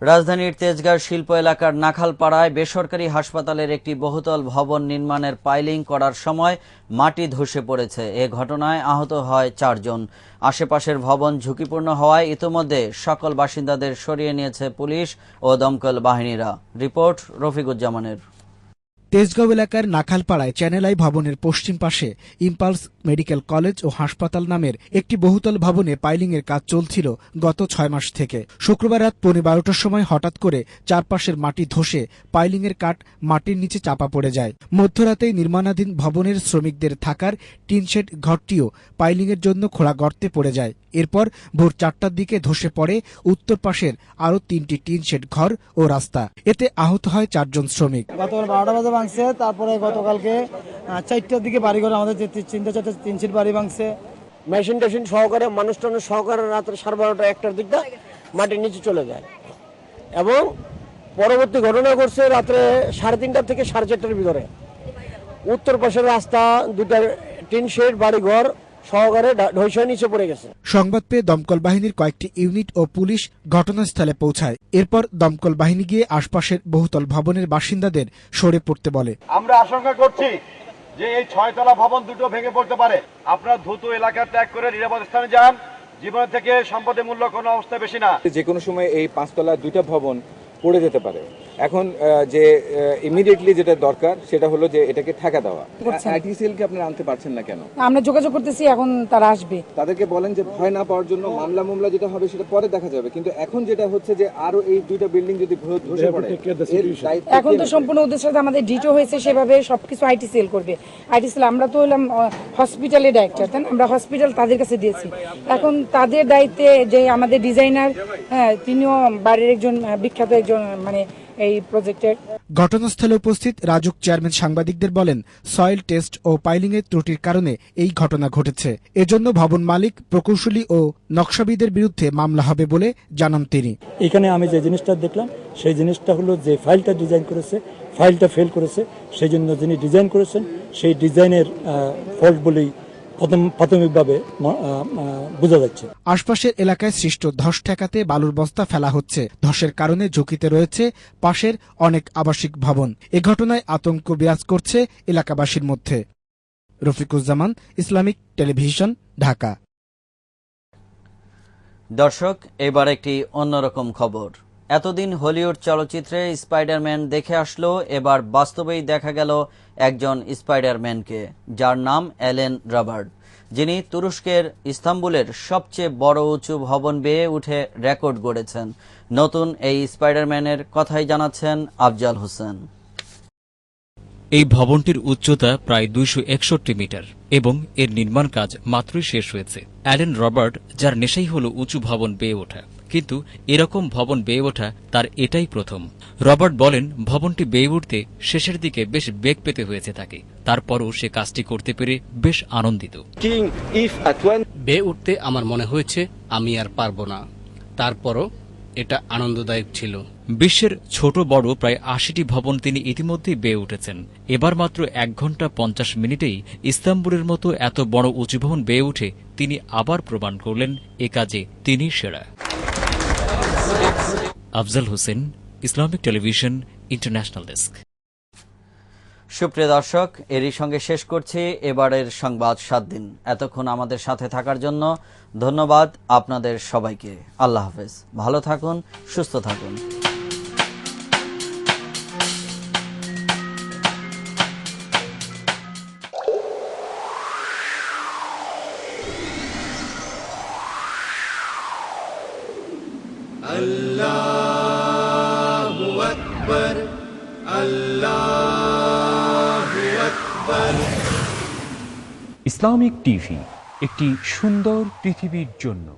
রাজধানীর তেজগাঁও শিল্প এলাকার নাখালপাড়ায় বেসরকারি হাসপাতালের একটি বহুতল ভবন নির্মাণের পাইলিং করার সময় মাটি ধসে পড়েছে। এ ঘটনায় আহত হয় ৪ জন। আশেপাশের ভবন ঝুঁকিপূর্ণ হওয়ায় ইতোমধ্যে সকল বাসিন্দাদের সরিয়ে নিয়েছে পুলিশ ও দমকল বাহিনীরা। রিপোর্ট রফিকুজ্জামানের। তেজগাঁও এলাকার নাখালপাড়ায় চ্যানেল আই ভবনের পশ্চিম পাশে ইম্পালস মেডিকেল কলেজ ও হাসপাতাল নামের একটি বহুতল ভবনে পাইলিংয়ের কাজ চলছিল গত ৬ মাস থেকে। শুক্রবার রাত ১৫:১২টার সময় হঠাৎ করে চারপাশের মাটি ধসে পাইলিংয়ের কাঠ মাটির নিচে চাপা পড়ে যায়। মধ্যরাতেই নির্মাণাধীন ভবনের শ্রমিকদের থাকার টিনশেড ঘরটিও পাইলিংয়ের জন্য খোঁড়া গর্তে পড়ে যায়। এরপর ভোর ৪টার দিকে ধসে পড়ে উত্তর পাশের আরও ৩টি টিনশেড ঘর ও রাস্তা। এতে আহত হয় ৪ জন শ্রমিক। গতকাল ১২টা বাজে ভাঙছে, তারপরে গতকালকে ৪টার দিকে বাড়িঘর আমাদের ৩-৪টা টিনশেড বাড়ি ভাঙছে। মেশিন টেশিন সহকারে মানুষ টানুষ সহকারে রাত্রে ১২:৩০ ১টার দিকটা মাটির নিচে চলে যায় এবং পরবর্তী ঘটনা ঘটছে রাত্রে ৩:৩০ থেকে ৪:৩০টার ভিতরে উত্তর পাশের রাস্তা দুটা টিনশেড বাড়িঘর সহকারে ধসে নিচে পড়ে গেছে। সংবাদ পেয়ে দমকল বাহিনীর কয়েকটি ইউনিট ও পুলিশ ঘটনাস্থলে পৌঁছায়। এরপর দমকল বাহিনী গিয়ে আশপাশের বহুতল ভবনের বাসিন্দাদের সরে পড়তে বলে। আমরা আশঙ্কা করছি যে এই ৬তলা ভবন দুটো ভেঙে পড়তে পারে। আপনারা দ্রুত এলাকা ত্যাগ করে নিরাপদ স্থানে যান। জীবন থেকে সম্পদের মূল্য কোনো অবস্থায় বেশি না। যে কোনো সময় এই ৫তলা দুইটা ভবন পড়ে যেতে পারে। এখন যে ইমিডিয়েটলি যেটা দরকার সেটা হলো যে এটাকে ঠেকা দেওয়া। আইটিসিএল কে আপনারা আনতে পারছেন না কেন? আমরা যোগাযোগ করতেছি, এখন তারা আসবে। তাদেরকে বলেন যে ভয় না পাওয়ার জন্য মামলা যেটা হবে সেটা পরে দেখা যাবে, কিন্তু এখন যেটা হচ্ছে যে আরো এই দুইটা বিল্ডিং যদি ধসে পড়ে এখন তো সম্পূর্ণ ওদের সাথে আমাদের ডিটো হয়েছে, সেভাবে সবকিছু আইটিসিএল করবে। আইটিসিএল আমরা তো হলাম হসপিটালের ডাইরেক্টর, তাই আমরা হসপিটাল তাদের কাছে দিয়েছি। এখন তাদের দায়িত্বে যে আমাদের ডিজাইনার, তিনিও বাড়ির একজন বিখ্যাত একজন এই প্রজেক্টের। ঘটনাস্থলে উপস্থিত রাজুক চেয়ারম্যান সাংবাদিকদের বলেন, সয়েল টেস্ট ও পাইলিং এর ত্রুটির কারণে এই ঘটনা ঘটেছে। এজন্য ভবন মালিক, প্রকৌশলী ও নকশাবিদের বিরুদ্ধে মামলা হবে বলে জানান তিনি। এখানে আমি যে জিনিসটা দেখলাম সেই জিনিসটা হলো যে ফাইলটা ডিজাইন করেছে, ফাইলটা ফেল করেছে, সেই জন্য যিনি ডিজাইন করেছেন সেই ডিজাইনের ফল্ট বলেই প্রাথমিকভাবে বোঝা যাচ্ছে। আশপাশের এলাকায় সৃষ্ট ধস ঠেকাতে বালুর বস্তা ফেলা হচ্ছে। ধসের কারণে ঝুঁকিতে রয়েছে পাশের অনেক আবাসিক ভবন। এ ঘটনায় আতঙ্ক বিরাজ করছে এলাকাবাসীর মধ্যে। Rafiquzzaman, Islamic television, Dhaka. দর্শক, এবার একটি অন্যরকম খবর। এতদিন হলিউড চলচ্চিত্রে স্পাইডারম্যান দেখে আসলো, এবার বাস্তবেই দেখা গেল একজন স্পাইডারম্যানকে, যার নাম অ্যালেন রবার্ট, যিনি তুরস্কের ইস্তাম্বুলের সবচেয়ে বড় উঁচু ভবন বেয়ে উঠে রেকর্ড গড়েছেন। নতুন এই স্পাইডারম্যানের কথাই জানাচ্ছেন আফজাল হোসেন। এই ভবনটির উচ্চতা প্রায় ২৬১ মিটার এবং এর নির্মাণ কাজ মাত্রই শেষ হয়েছে। অ্যালেন রবার্ট, যার নেশাই হল উঁচু ভবন বেয়ে ওঠা, কিন্তু এরকম ভবন বেয়ে ওঠা তার এটাই প্রথম। রবার্ট বলেন, ভবনটি বেয়ে উঠতে শেষের দিকে বেশ বেগ পেতে হয়েছে তাকে, তারপরও সে কাজটি করতে পেরে বেশ আনন্দিত। বেয়ে উঠতে আমার মনে হয়েছে আমি আর পারবো না, তারপরও এটা আনন্দদায়ক ছিল। বিশ্বের ছোট বড় প্রায় ৮০টি ভবন তিনি ইতিমধ্যেই বেয়ে উঠেছেন। এবার মাত্র ১ ঘন্টা ৫০ মিনিটেই ইস্তাম্বুলের মতো এত বড় উঁচু ভবন বেয়ে উঠে তিনি আবার প্রমাণ করলেন এ কাজে তিনি সেরা। Afzal Hossain, Islamic television, international desk. সুপ্রিয় দর্শক, এরই সঙ্গে শেষ করছি এবারের সংবাদ ৭ দিন। এতক্ষণ আমাদের সাথে থাকার জন্য ধন্যবাদ আপনাদের সবাইকে। আল্লাহ হাফেজ। ভালো থাকুন, সুস্থ থাকুন। আল্লাহু আকবার, আল্লাহু আকবার। ইসলামিক টিভি, একটি সুন্দর পৃথিবীর জন্য।